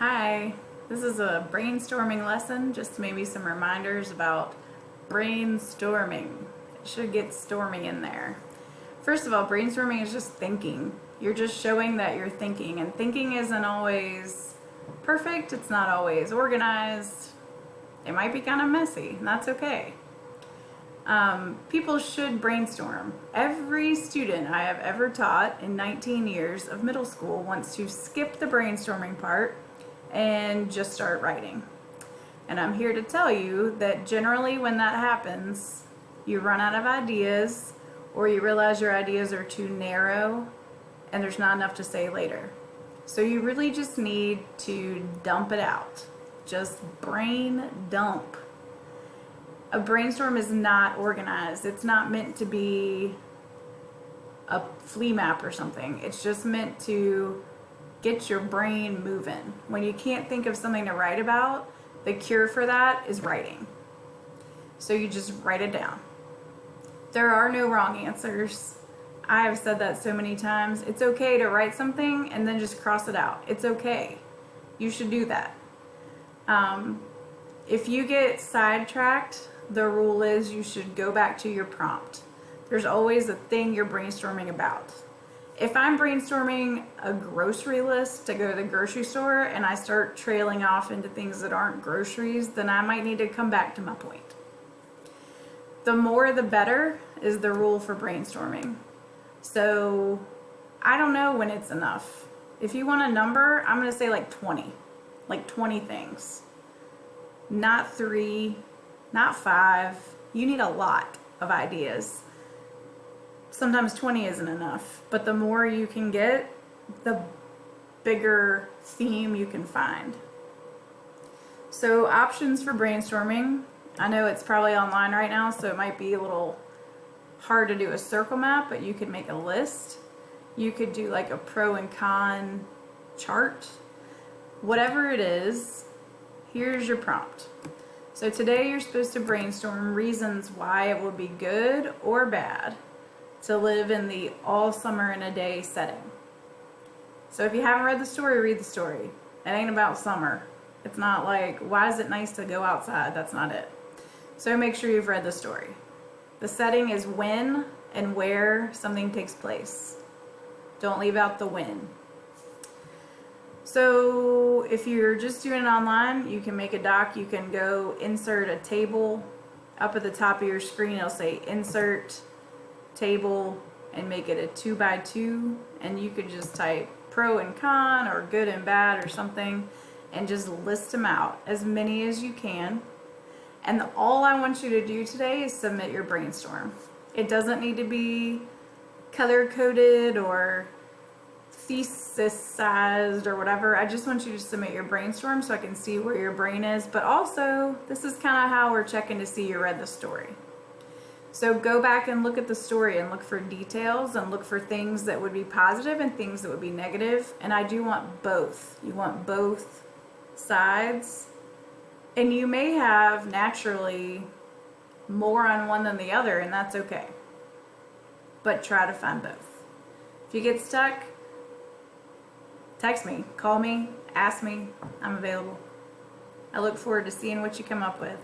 Hi, this is a brainstorming lesson, just maybe some reminders about brainstorming. It should get stormy in there. First of all, brainstorming is just thinking. You're just showing that you're thinking, and thinking isn't always perfect, it's not always organized. It might be kind of messy, and that's okay. People should brainstorm. Every student I have ever taught in 19 years of middle school wants to skip the brainstorming part and just start writing. And I'm here to tell you that generally when that happens, you run out of ideas or you realize your ideas are too narrow and there's not enough to say later. So you really just need to dump it out. Just brain dump. A brainstorm is not organized. It's not meant to be a flea map or something. It's just meant to get your brain moving. When you can't think of something to write about, the cure for that is writing. So you just write it down. There are no wrong answers. I have said that so many times. It's okay to write something and then just cross it out. It's okay. You should do that. If you get sidetracked, the rule is you should go back to your prompt. There's always a thing you're brainstorming about. If I'm brainstorming a grocery list to go to the grocery store and I start trailing off into things that aren't groceries, then I might need to come back to my point. The more the better is the rule for brainstorming. So I don't know when it's enough. If you want a number, I'm going to say like 20. Like 20 things. Not 3, not 5. You need a lot of ideas. Sometimes 20 isn't enough, but the more you can get, the bigger theme you can find. So options for brainstorming. I know it's probably online right now, so it might be a little hard to do a circle map, but you could make a list. You could do like a pro and con chart. Whatever it is, here's your prompt. So today you're supposed to brainstorm reasons why it would be good or bad to live in the all summer in a day setting. So if you haven't read the story, read the story. It ain't about summer. It's not like, why is it nice to go outside? That's not it. So make sure you've read the story. The setting is when and where something takes place. Don't leave out the when. So if you're just doing it online, you can make a doc. You can go insert a table. Up at the top of your screen, it'll say insert table and make it a 2x2, and you could just type pro and con or good and bad or something and just list them out, as many as you can. And all I want you to do today is submit your brainstorm. It doesn't need to be color coded or thesis sized or whatever. I just want you to submit your brainstorm so I can see where your brain is, but also this is kind of how we're checking to see you read the story. So go back and look at the story and look for details and look for things that would be positive and things that would be negative. And I do want both. You want both sides. And you may have naturally more on one than the other, and that's okay. But try to find both. If you get stuck, text me, call me, ask me. I'm available. I look forward to seeing what you come up with.